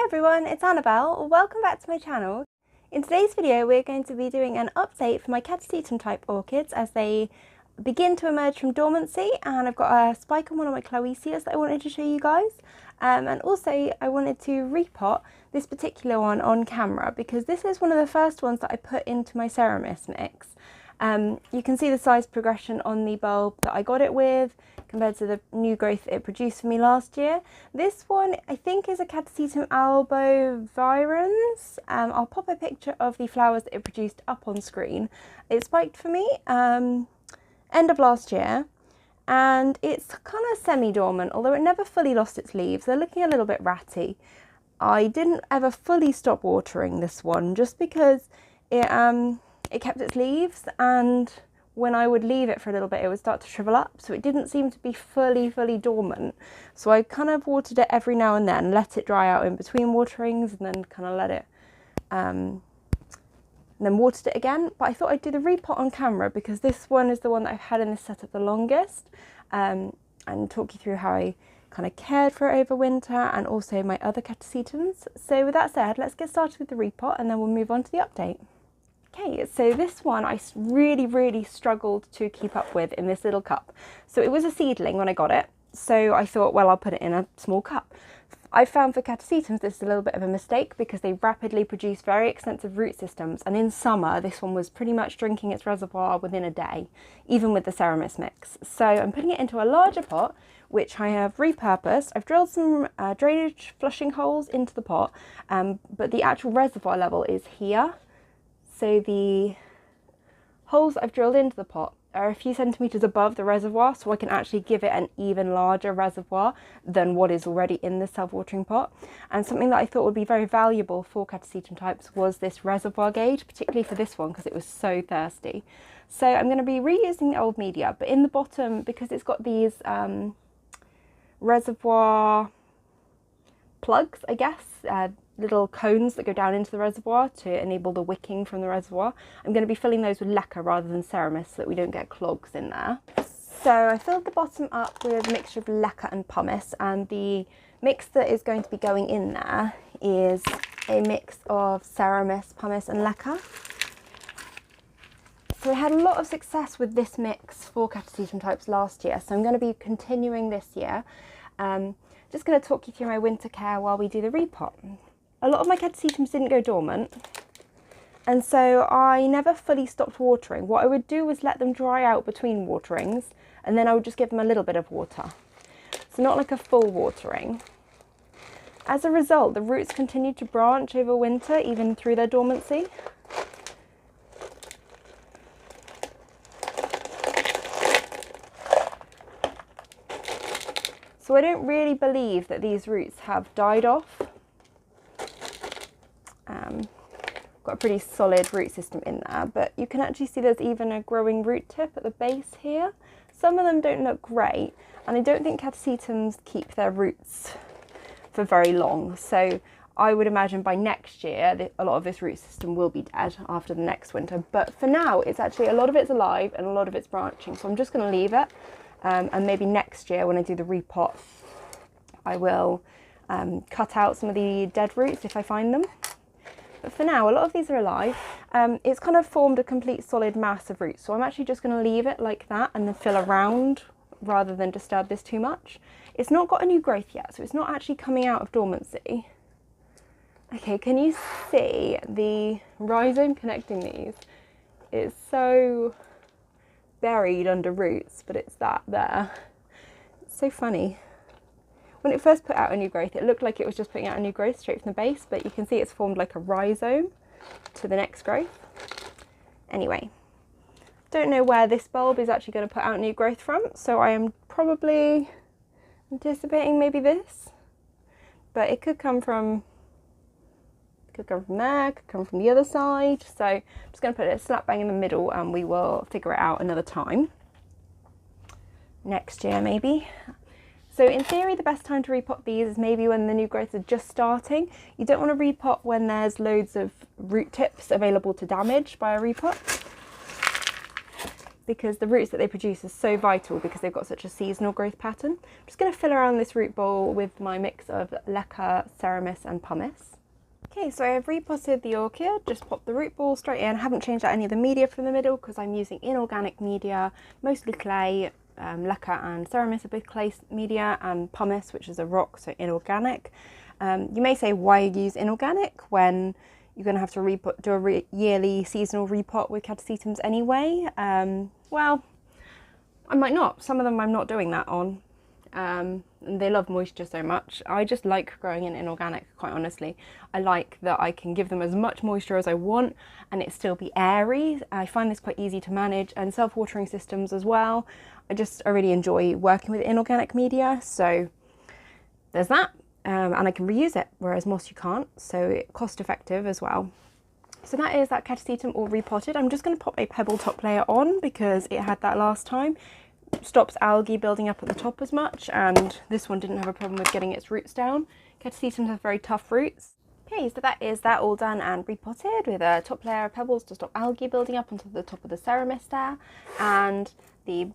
everyone, it's Annabelle. Welcome back to my channel. In today's video we're going to be doing an update for my catasetum-type orchids as they begin to emerge from dormancy, and I've got a spike on one of my cloesias that I wanted to show you guys, and also I wanted to repot this particular one on camera because this is one of the first ones that I put into my Ceramis mix. You can see the size progression on the bulb that I got it with compared to the new growth it produced for me last year. This one I think is a Catasetum albovirens. I'll pop a picture of the flowers that it produced up on screen. It spiked for me end of last year, and it's kind of semi-dormant, although it never fully lost its leaves. They're looking a little bit ratty. I didn't ever fully stop watering this one just because it kept its leaves, and when I would leave it for a little bit it would start to shrivel up, so it didn't seem to be fully dormant. So I kind of watered it every now and then, let it dry out in between waterings, and then kind of let it and then watered it again. But I thought I'd do the repot on camera because this one is the one that I've had in this setup the longest, and talk you through how I kind of cared for it over winter and also my other catasetums. So with that said, let's get started with the repot and then we'll move on to the update. Okay, so this one I really struggled to keep up with in this little cup. So it was a seedling when I got it, so I thought, well, I'll put it in a small cup. I found for catasetums this is a little bit of a mistake because they rapidly produce very extensive root systems, and in summer this one was pretty much drinking its reservoir within a day, even with the Ceramis mix. So I'm putting it into a larger pot, which I have repurposed. I've drilled some drainage flushing holes into the pot, but the actual reservoir level is here. So the holes I've drilled into the pot are a few centimetres above the reservoir, so I can actually give it an even larger reservoir than what is already in the self-watering pot. And something that I thought would be very valuable for catasetum types was this reservoir gauge, particularly for this one because it was so thirsty. So I'm going to be reusing the old media, but in the bottom, because it's got these reservoir plugs, I guess, little cones that go down into the reservoir to enable the wicking from the reservoir. I'm going to be filling those with leca rather than Ceramis so that we don't get clogs in there. So I filled the bottom up with a mixture of leca and pumice, and the mix that is going to be going in there is a mix of Ceramis, pumice and leca. So I had a lot of success with this mix for catasetum types last year, so I'm going to be continuing this year. Just going to talk you through my winter care while we do the repot. A lot of my catasetums didn't go dormant, and so I never fully stopped watering. What I would do was let them dry out between waterings, and then I would just give them a little bit of water. So not like a full watering. As a result, the roots continued to branch over winter, even through their dormancy. So I don't really believe that these roots have died off. Got a pretty solid root system in there, but you can actually see there's even a growing root tip at the base here. Some of them don't look great, and I don't think catasetums keep their roots for very long, so I would imagine by next year a lot of this root system will be dead after the next winter. But for now, it's actually a lot of it's alive and a lot of it's branching, so I'm just going to leave it, and maybe next year when I do the repot I will cut out some of the dead roots if I find them. But for now, a lot of these are alive. It's kind of formed a complete solid mass of roots, so I'm actually just going to leave it like that and then fill around rather than disturb this too much. It's not got a new growth yet, so it's not actually coming out of dormancy. Okay, can you see the rhizome connecting these? It's so buried under roots, but it's that there. It's so funny. When it first put out a new growth, it looked like it was just putting out a new growth straight from the base, but you can see it's formed like a rhizome to the next growth. Anyway, don't know where this bulb is actually going to put out new growth from, so I am probably anticipating maybe this, but it could come from there, could come from the other side. So I'm just going to put it slap bang in the middle, and we will figure it out another time. Next year, maybe. So in theory, the best time to repot these is maybe when the new growths are just starting. You don't want to repot when there's loads of root tips available to damage by a repot, because the roots that they produce are so vital because they've got such a seasonal growth pattern. I'm just going to fill around this root ball with my mix of leca, ceramis and pumice. Okay, so I've repotted the orchid, just popped the root ball straight in. I haven't changed out any of the media from the middle because I'm using inorganic media, mostly clay. Leca and ceramis are both clay media, and pumice, which is a rock, so inorganic. You may say, why use inorganic when you're going to have to do a yearly seasonal repot with catasetums anyway? Well, I might not. Some of them I'm not doing that on. And they love moisture so much. I just like growing in inorganic, quite honestly. I like that I can give them as much moisture as I want and it still be airy. I find this quite easy to manage, and self-watering systems as well. I really enjoy working with inorganic media, so there's that. And I can reuse it, whereas moss you can't, so cost effective as well. So that is that catasetum all repotted. I'm just going to pop a pebble top layer on because it had that last time. Stops algae building up at the top as much, and this one didn't have a problem with getting its roots down. Catasetums have very tough roots. Okay, so that is that all done and repotted with a top layer of pebbles to stop algae building up onto the top of the ceramis there, and the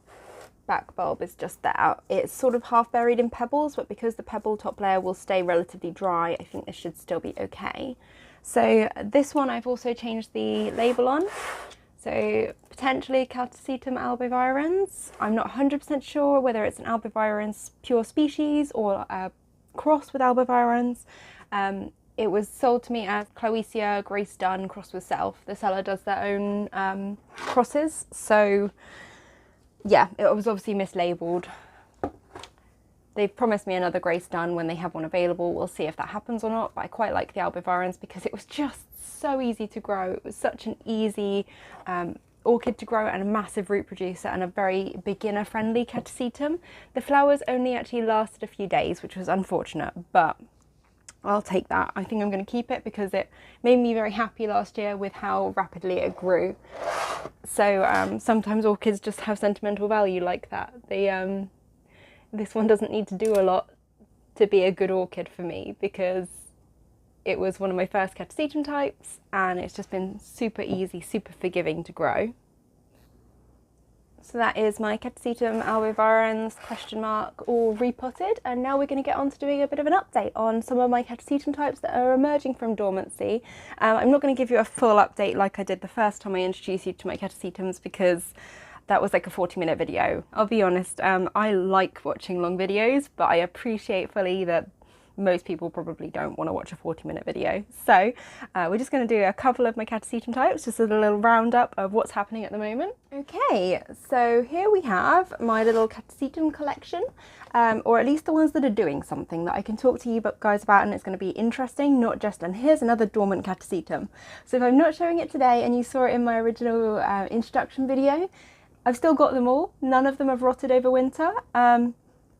back bulb is just there. It's sort of half buried in pebbles, but because the pebble top layer will stay relatively dry, I think this should still be okay. So this one I've also changed the label on. So potentially Catasetum albivirens. I'm not 100% sure whether it's an albivirens pure species or a cross with albivirens. It was sold to me as Cloecia Grace Dunn crossed with Self. The seller does their own crosses, so yeah, it was obviously mislabeled. They've promised me another Grace Dunn when they have one available. We'll see if that happens or not, but I quite like the albivirens because it was just so easy to grow. It was such an easy orchid to grow and a massive root producer and a very beginner friendly catasetum. The flowers only actually lasted a few days, which was unfortunate, but I'll take that. I think I'm going to keep it because it made me very happy last year with how rapidly it grew. So sometimes orchids just have sentimental value like that. This one doesn't need to do a lot to be a good orchid for me because it was one of my first catasetum types and it's just been super easy, super forgiving to grow. So that is my Catasetum albivirens all repotted, and now we're going to get on to doing a bit of an update on some of my catasetum types that are emerging from dormancy. I'm not going to give you a full update like I did the first time I introduced you to my catasetums because that was like a 40-minute video. I'll be honest, I like watching long videos, but I appreciate fully that most people probably don't want to watch a 40-minute video. So we're just going to do a couple of my catasetum types, just a little roundup of what's happening at the moment. Okay, so here we have my little catasetum collection, or at least the ones that are doing something that I can talk to you guys about, and it's going to be interesting, not just, and here's another dormant catasetum. So if I'm not showing it today and you saw it in my original introduction video, I've still got them all. None of them have rotted over winter.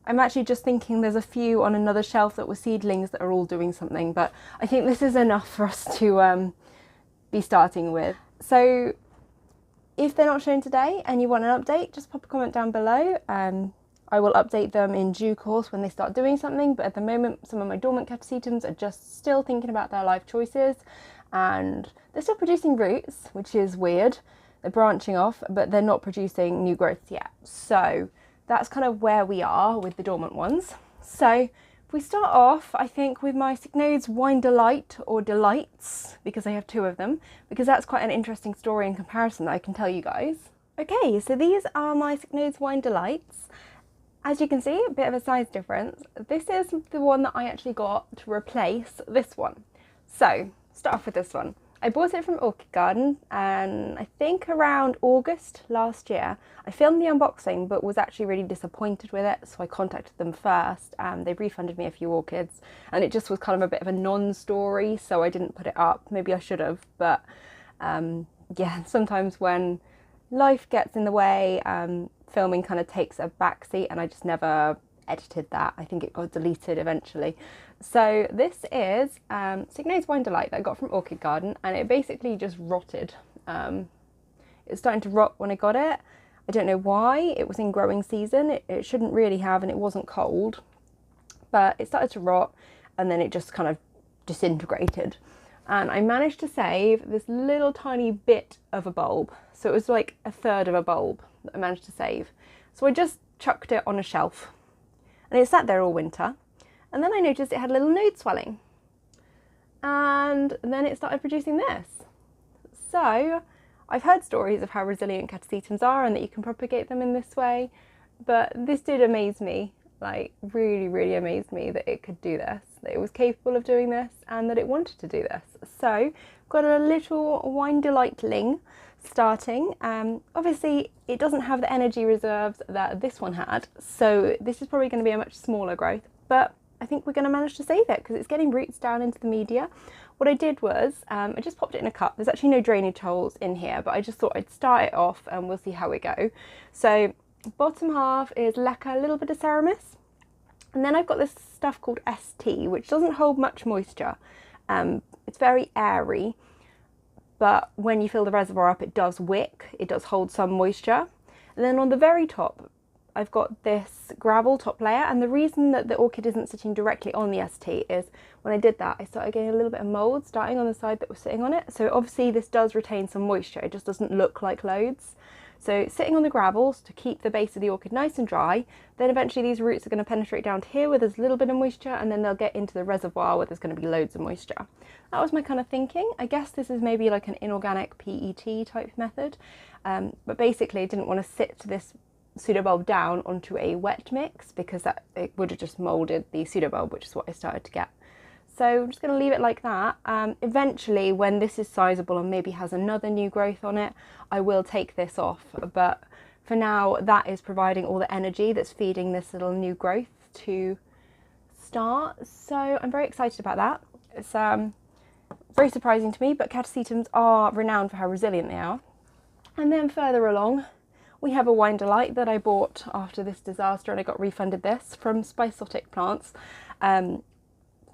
I'm actually just thinking there's a few on another shelf that were seedlings that are all doing something, but I think this is enough for us to be starting with. So if they're not shown today and you want an update, just pop a comment down below. I will update them in due course when they start doing something, but at the moment some of my dormant catasetums are just still thinking about their life choices and they're still producing roots, which is weird. They're branching off, but they're not producing new growths yet. So that's kind of where we are with the dormant ones. So if we start off, I think, with my Cycnodes Wine Delight, or Delights, because I have two of them, because that's quite an interesting story in comparison that I can tell you guys. Okay, so these are my Cycnodes Wine Delights. As you can see, a bit of a size difference. This is the one that I actually got to replace this one. So, start off with this one. I bought it from Orchid Garden, and I think around August last year. I filmed the unboxing but was actually really disappointed with it, so I contacted them first and they refunded me a few orchids, and it just was kind of a bit of a non-story, so I didn't put it up. Maybe I should have, but yeah, sometimes when life gets in the way, filming kind of takes a backseat, and I just never edited that. I think it got deleted eventually. So this is Cycnodes Wine Delight that I got from Orchid Garden, and it basically just rotted. It's starting to rot when I got it. I don't know why. It was in growing season. It shouldn't really have, and it wasn't cold, but it started to rot and then it just kind of disintegrated. And I managed to save this little tiny bit of a bulb. So it was like a third of a bulb. that I managed to save. So I just chucked it on a shelf and it sat there all winter. And then I noticed it had a little node swelling. And then it started producing this. So I've heard stories of how resilient catasetums are and that you can propagate them in this way, but this did amaze me, like really, really amazed me that it could do this, that it was capable of doing this and that it wanted to do this. So got a little wine delightling starting. Obviously it doesn't have the energy reserves that this one had, so this is probably going to be a much smaller growth, but I think we're going to manage to save it because it's getting roots down into the media. What I did was I just popped it in a cup. There's actually no drainage holes in here, but I just thought I'd start it off and we'll see how we go. So bottom half is leca, a little bit of ceramis, and then I've got this stuff called ST, which doesn't hold much moisture. It's very airy, but when you fill the reservoir up, it does wick, it does hold some moisture. And then on the very top, I've got this gravel top layer, and the reason that the orchid isn't sitting directly on the ST is when I did that, I started getting a little bit of mould starting on the side that was sitting on it. So obviously this does retain some moisture, it just doesn't look like loads. So sitting on the gravels to keep the base of the orchid nice and dry, then eventually these roots are going to penetrate down to here where there's a little bit of moisture, and then they'll get into the reservoir where there's going to be loads of moisture. That was my kind of thinking. I guess this is maybe like an inorganic PET type method, but basically I didn't want to sit this pseudobulb down onto a wet mix because it would have just moulded the pseudobulb, which is what I started to get. So I'm just going to leave it like that. Eventually, when this is sizable and maybe has another new growth on it, I will take this off. But for now, that is providing all the energy that's feeding this little new growth to start. So I'm very excited about that. It's very surprising to me, but catasetums are renowned for how resilient they are. And then further along, we have a wine delight that I bought after this disaster, and I got refunded this from Spiceotic Plants.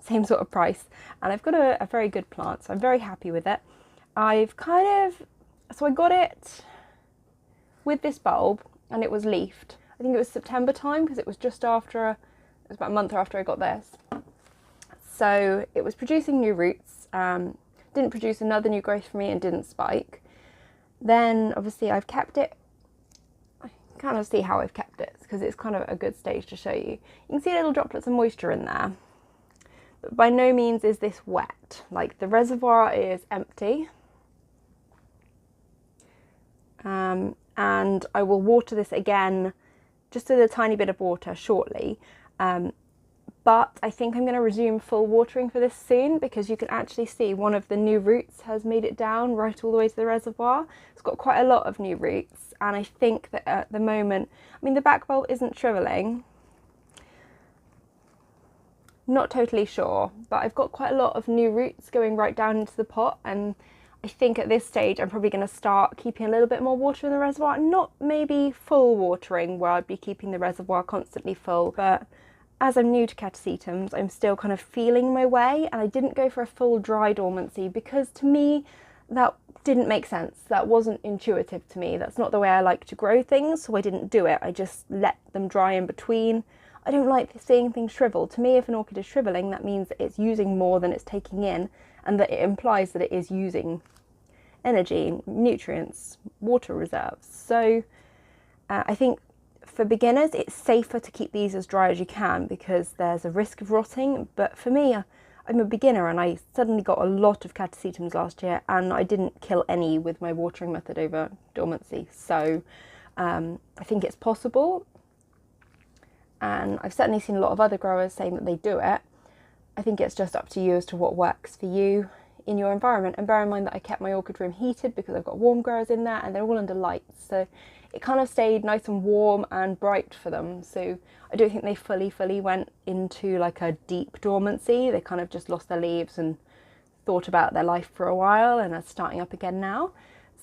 Same sort of price, and I've got a very good plant, so I'm very happy with it. So I got it with this bulb and it was leafed. I think it was September time because it was just after, it was about a month after I got this. So it was producing new roots, didn't produce another new growth for me and didn't spike. Then obviously I've kept it. I can kind of see how I've kept it because it's kind of a good stage to show you. You can see little droplets of moisture in there. But by no means is this wet, like the reservoir is empty. And I will water this again, just with a tiny bit of water shortly. But I think I'm going to resume full watering for this soon because you can actually see one of the new roots has made it down right all the way to the reservoir. It's got quite a lot of new roots, and I think that at the moment, I mean the back bulb isn't shriveling. Not totally sure, but I've got quite a lot of new roots going right down into the pot, and I think at this stage I'm probably going to start keeping a little bit more water in the reservoir. Not maybe full watering where I'd be keeping the reservoir constantly full, but as I'm new to catasetums, I'm still kind of feeling my way, and I didn't go for a full dry dormancy because to me that didn't make sense. That wasn't intuitive to me. That's not the way I like to grow things, so I didn't do it. I just let them dry in between. I don't like seeing things shrivel. To me, if an orchid is shriveling, that means that it's using more than it's taking in, and that it implies that it is using energy, nutrients, water reserves. So I think for beginners, it's safer to keep these as dry as you can because there's a risk of rotting. But for me, I'm a beginner and I suddenly got a lot of catasetums last year and I didn't kill any with my watering method over dormancy. So I think it's possible. And I've certainly seen a lot of other growers saying that they do it. I think it's just up to you as to what works for you in your environment. And bear in mind that I kept my orchid room heated because I've got warm growers in there and they're all under lights. So it kind of stayed nice and warm and bright for them. So I don't think they fully went into like a deep dormancy. They kind of just lost their leaves and thought about their life for a while and are starting up again now.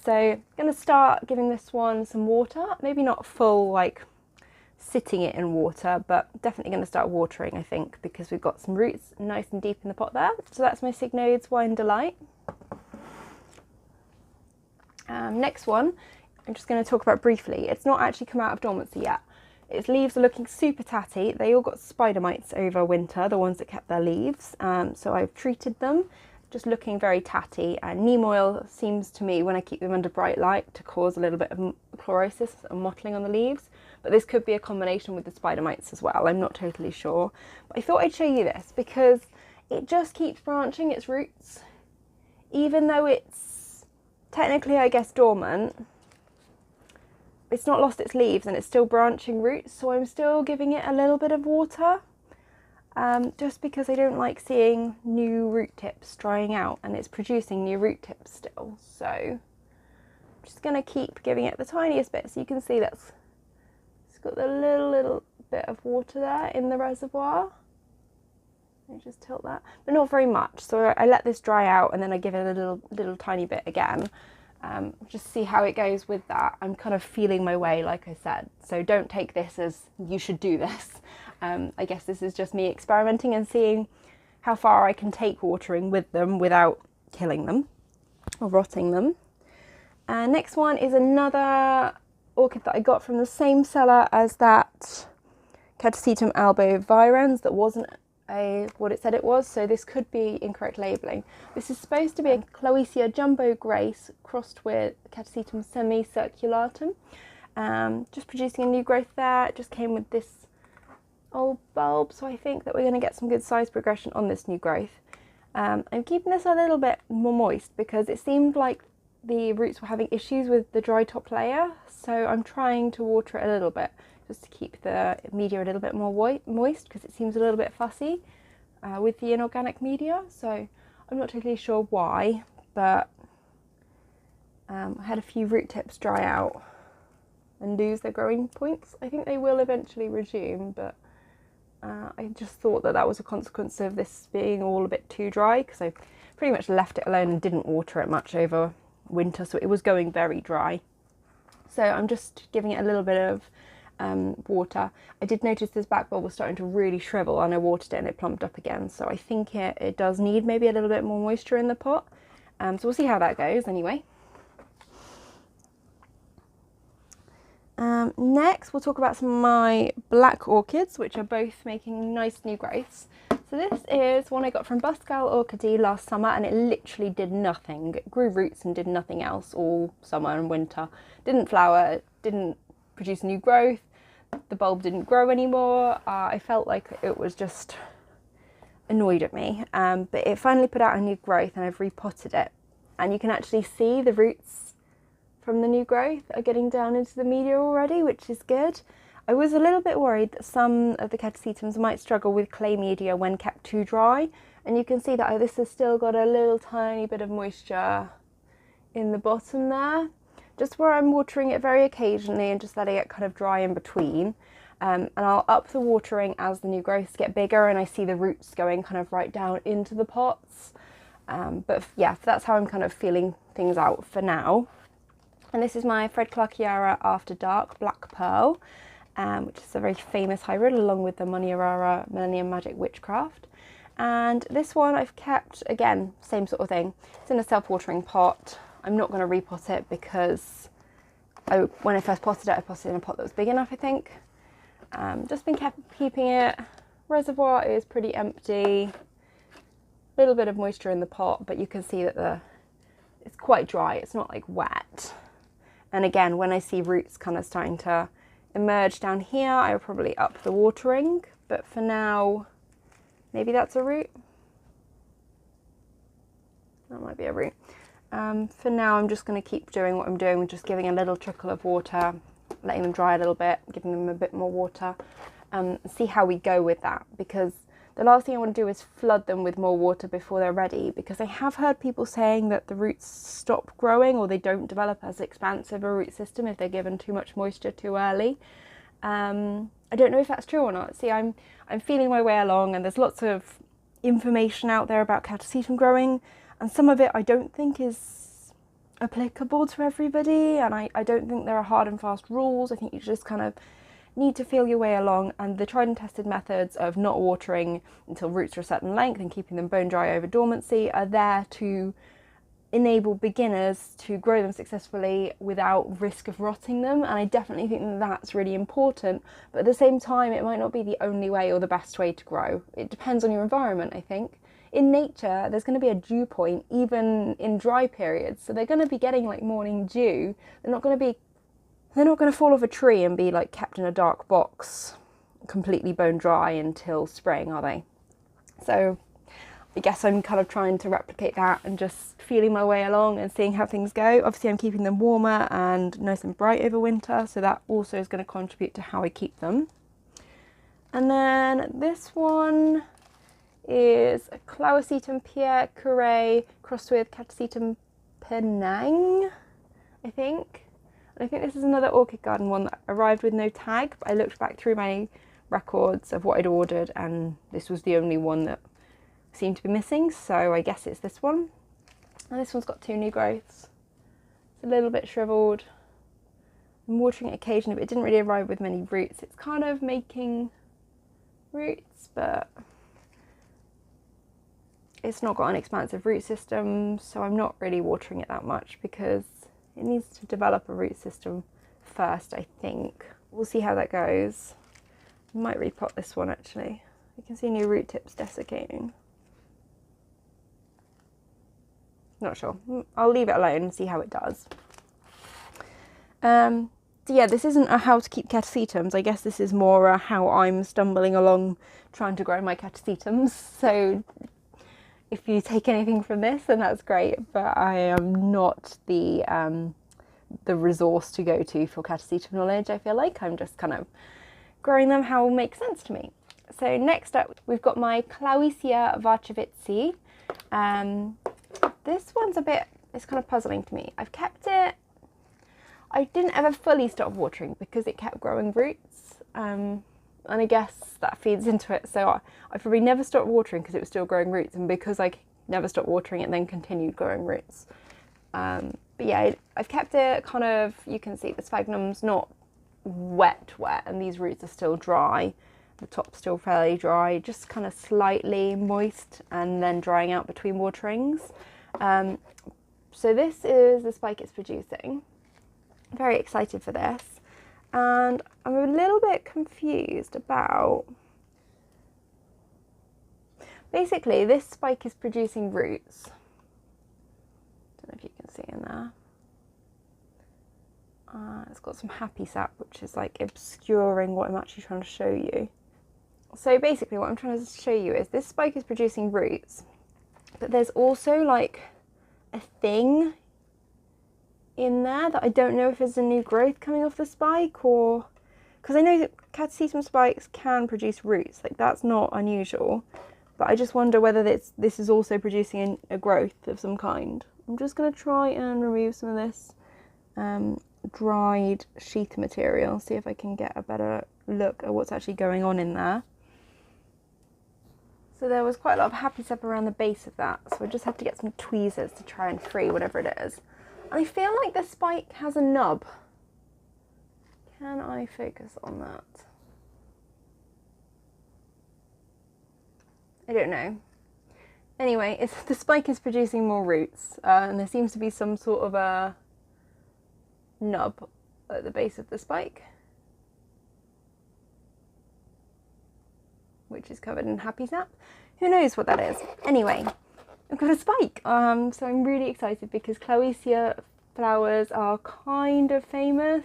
So I'm going to start giving this one some water, maybe not full like sitting it in water, but definitely going to start watering, I think, because we've got some roots nice and deep in the pot there. So that's my Signodes Wine Delight. Next one, I'm just going to talk about briefly. It's not actually come out of dormancy yet. Its leaves are looking super tatty. They all got spider mites over winter, the ones that kept their leaves. So I've treated them. just looking very tatty, and neem oil seems to me, when I keep them under bright light, to cause a little bit of chlorosis and mottling on the leaves. But this could be a combination with the spider mites as well, I'm not totally sure. But I thought I'd show you this because it just keeps branching its roots. Even though it's technically, I guess, dormant, it's not lost its leaves and it's still branching roots, so I'm still giving it a little bit of water. Just because I don't like seeing new root tips drying out, and it's producing new root tips still. So I'm just going to keep giving it the tiniest bit, so you can see that's it's got the little bit of water there in the reservoir. Let me just tilt that, but not very much. So I let this dry out and then I give it a little tiny bit again. Just see how it goes with that. I'm kind of feeling my way, like I said, so don't take this as you should do this. I guess this is just me experimenting and seeing how far I can take watering with them without killing them or rotting them. Next one is another orchid that I got from the same seller as that Catasetum albovirens that wasn't what it said it was, so this could be incorrect labelling. This is supposed to be a Cloecia jumbo grace crossed with Catasetum semicirculatum. Just producing a new growth there. It just came with this old bulb, so I think that we're going to get some good size progression on this new growth. I'm keeping this a little bit more moist because it seemed like the roots were having issues with the dry top layer, so I'm trying to water it a little bit just to keep the media a little bit more moist because it seems a little bit fussy with the inorganic media, so I'm not totally sure why, but I had a few root tips dry out and lose their growing points. I think they will eventually resume, but I just thought that that was a consequence of this being all a bit too dry, because I pretty much left it alone and didn't water it much over winter, so it was going very dry. So I'm just giving it a little bit of water. I did notice this back bulb was starting to really shrivel, and I watered it and it plumped up again, so I think it does need maybe a little bit more moisture in the pot. So we'll see how that goes anyway. Next we'll talk about some of my black orchids, which are both making nice new growths. So this is one I got from Buscal Orchid last summer, and it literally did nothing. It grew roots and did nothing else all summer and winter. Didn't flower, didn't produce new growth, the bulb didn't grow anymore. I felt like it was just annoyed at me, but it finally put out a new growth and I've repotted it, and you can actually see the roots from the new growth are getting down into the media already, which is good. I was a little bit worried that some of the catasetums might struggle with clay media when kept too dry, and you can see that this has still got a little tiny bit of moisture in the bottom there, just where I'm watering it very occasionally and just letting it kind of dry in between. And I'll up the watering as the new growths get bigger and I see the roots going kind of right down into the pots. But yeah, that's how I'm kind of feeling things out for now. And this is my Fred Clarkiara After Dark Black Pearl, which is a very famous hybrid, along with the Moniarara Millennium Magic Witchcraft. And this one I've kept, again, same sort of thing. It's in a self-watering pot. I'm not going to repot it because when I first potted it, I potted it in a pot that was big enough, I think. Just been keeping it. Reservoir is pretty empty. A little bit of moisture in the pot, but you can see that it's quite dry. It's not like wet. And again, when I see roots kind of starting to emerge down here, I will probably up the watering. But for now, maybe that's a root. That might be a root. For now, I'm just going to keep doing what I'm doing, just giving a little trickle of water, letting them dry a little bit, giving them a bit more water, see how we go with that, because the last thing I want to do is flood them with more water before they're ready, because I have heard people saying that the roots stop growing or they don't develop as expansive a root system if they're given too much moisture too early. I don't know if that's true or not. See, I'm feeling my way along, and there's lots of information out there about catasetum growing, and some of it I don't think is applicable to everybody, and I don't think there are hard and fast rules. I think you just kind of need to feel your way along, and the tried and tested methods of not watering until roots are a certain length and keeping them bone dry over dormancy are there to enable beginners to grow them successfully without risk of rotting them, and I definitely think that that's really important. But at the same time, it might not be the only way or the best way to grow. It depends on your environment, I think. in nature, there's going to be a dew point even in dry periods. So they're going to be getting like morning dew. They're not going to fall off a tree and be like kept in a dark box, completely bone dry until spring, are they? So I guess I'm kind of trying to replicate that and just feeling my way along and seeing how things go. Obviously I'm keeping them warmer and nice and bright over winter, so that also is going to contribute to how I keep them. And then this one is a Catasetum Pierre Curie crossed with Catasetum Penang, I think. And I think this is another Orchid Garden one that arrived with no tag, but I looked back through my records of what I'd ordered and this was the only one that seemed to be missing, so I guess it's this one. And this one's got 2 new growths. It's a little bit shriveled. I'm watering it occasionally, but it didn't really arrive with many roots. It's kind of making roots, but it's not got an expansive root system, so I'm not really watering it that much because it needs to develop a root system first, I think. We'll see how that goes. I might repot this one actually. You can see new root tips desiccating. Not sure. I'll leave it alone and see how it does. So yeah, this isn't a how to keep catasetums. I guess this is more a how I'm stumbling along trying to grow my catasetums. So if you take anything from this, then that's great. But I am not the resource to go to for catasetum knowledge. I feel like I'm just kind of growing them how it makes sense to me. So next up, we've got my Clowesia varchevitzi. This one's it's kind of puzzling to me. I've kept it, I didn't ever fully stop watering because it kept growing roots. And I guess that feeds into it. So I probably never stopped watering because it was still growing roots, and because I never stopped watering it then continued growing roots. But yeah, I've kept it kind of, you can see the sphagnum's not wet, and these roots are still dry. The top's still fairly dry, just kind of slightly moist and then drying out between waterings. So this is the spike it's producing. I'm very excited for this, and I'm a little bit confused about, basically this spike is producing roots. Don't know if you can see in there. It's got some happy sap, which is like obscuring what I'm actually trying to show you. So basically what I'm trying to show you is this spike is producing roots, but there's also like a thing in there that I don't know if it's a new growth coming off the spike, or because I know that catasetum spikes can produce roots, like that's not unusual, but I just wonder whether this is also producing a growth of some kind. I'm just going to try and remove some of this dried sheath material, see if I can get a better look at what's actually going on in there. So there was quite a lot of happy sap around the base of that, so I just have to get some tweezers to try and free whatever it is. And I feel like the spike has a nub. Can I focus on that? I don't know. Anyway, the spike is producing more roots, and there seems to be some sort of a nub at the base of the spike, which is covered in happy sap. Who knows what that is? Anyway, I've got a spike, so I'm really excited because Clowesia flowers are kind of famous,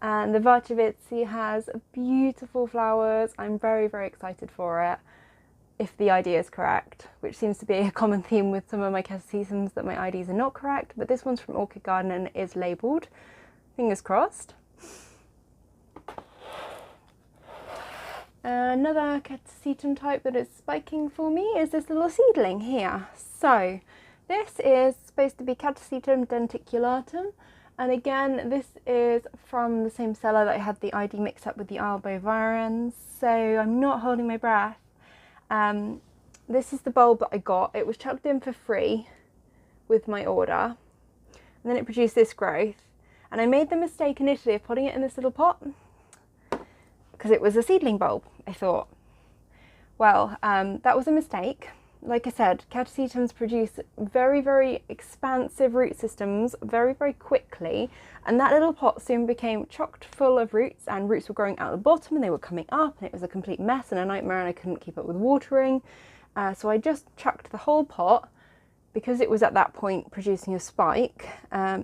and the varchevitzi has beautiful flowers. I'm very, very excited for it, if the ID is correct, which seems to be a common theme with some of my catasetums, that my IDs are not correct, but this one's from Orchid Garden and is labelled. Fingers crossed. Another catasetum type that is spiking for me is this little seedling here. So this is supposed to be Catasetum denticulatum, and again this is from the same seller that I had the ID mixed up with the albovirans, so I'm not holding my breath. This is the bulb that I got. It was chucked in for free with my order, and then it produced this growth, and I made the mistake initially of putting it in this little pot because it was a seedling bulb. I thought, well, that was a mistake. Like I said, catasetums produce very, very expansive root systems very, very quickly, and that little pot soon became chocked full of roots, and roots were growing out the bottom and they were coming up, and it was a complete mess and a nightmare, and I couldn't keep up with watering. So I just chucked the whole pot, because it was at that point producing a spike,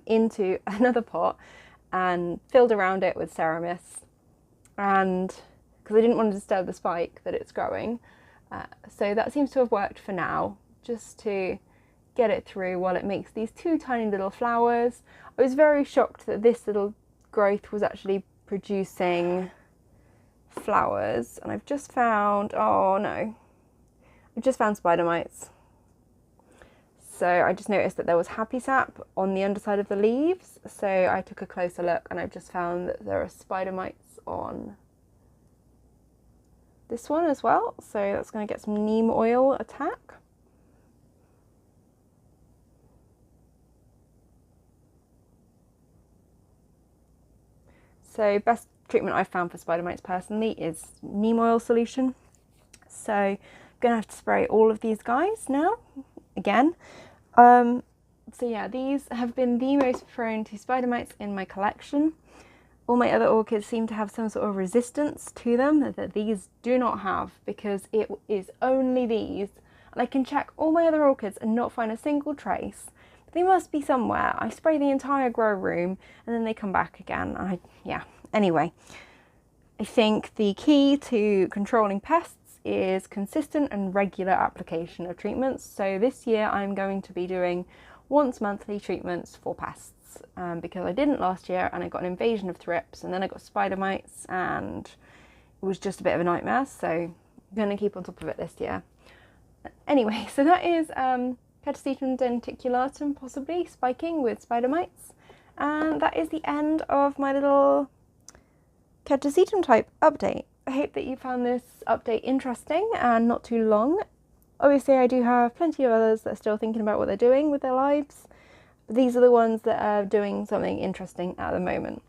into another pot and filled around it with Ceramis, and because I didn't want to disturb the spike that it's growing. So that seems to have worked for now, just to get it through while it makes these two tiny little flowers. I was very shocked that this little growth was actually producing flowers, and I've just found, oh no, I've just found spider mites. So I just noticed that there was happy sap on the underside of the leaves, so I took a closer look and I've just found that there are spider mites on this one as well, so that's going to get some neem oil attack. So best treatment I've found for spider mites personally is neem oil solution. So I'm going to have to spray all of these guys now, again. So yeah, these have been the most prone to spider mites in my collection. All my other orchids seem to have some sort of resistance to them that these do not have, because it is only these. And I can check all my other orchids and not find a single trace. But they must be somewhere. I spray the entire grow room and then they come back again. Yeah, anyway. I think the key to controlling pests is consistent and regular application of treatments. So this year I'm going to be doing once monthly treatments for pests, because I didn't last year and I got an invasion of thrips and then I got spider mites and it was just a bit of a nightmare, so I'm going to keep on top of it this year. Anyway, so that is catasetum denticulatum possibly spiking with spider mites, and that is the end of my little catasetum-type update. I hope that you found this update interesting and not too long. Obviously I do have plenty of others that are still thinking about what they're doing with their lives, but these are the ones that are doing something interesting at the moment.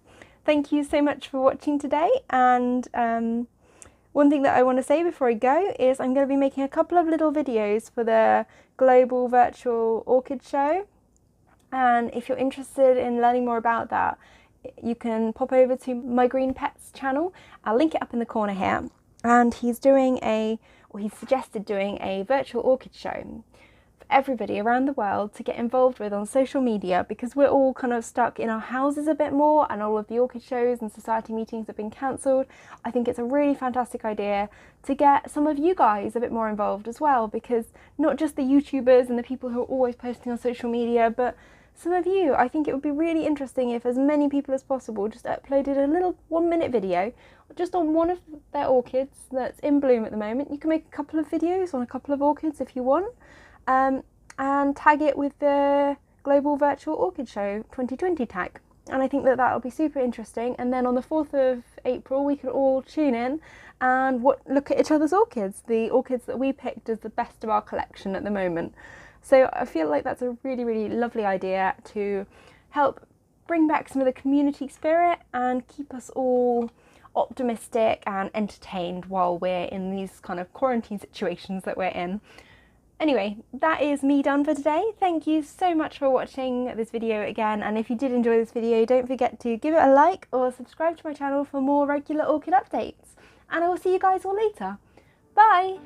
Thank you so much for watching today, and one thing that I want to say before I go is I'm going to be making a couple of little videos for the global virtual orchid show, and if you're interested in learning more about that, you can pop over to My Green Pets channel. I'll link it up in the corner here, and he's suggested doing a virtual orchid show for everybody around the world to get involved with on social media, because we're all kind of stuck in our houses a bit more and all of the orchid shows and society meetings have been cancelled. I think it's a really fantastic idea to get some of you guys a bit more involved as well, because not just the YouTubers and the people who are always posting on social media, but some of you, I think it would be really interesting if as many people as possible just uploaded a little 1-minute video just on one of their orchids that's in bloom at the moment. You can make a couple of videos on a couple of orchids if you want, and tag it with the Global Virtual Orchid Show 2020 tag. And I think that that'll be super interesting. And then on the 4th of April, we could all tune in and look at each other's orchids, the orchids that we picked as the best of our collection at the moment. So I feel like that's a really, really lovely idea to help bring back some of the community spirit and keep us all optimistic and entertained while we're in these kind of quarantine situations that we're in. Anyway, that is me done for today. Thank you so much for watching this video again, and if you did enjoy this video, don't forget to give it a like or subscribe to my channel for more regular orchid updates. And I will see you guys all later. Bye!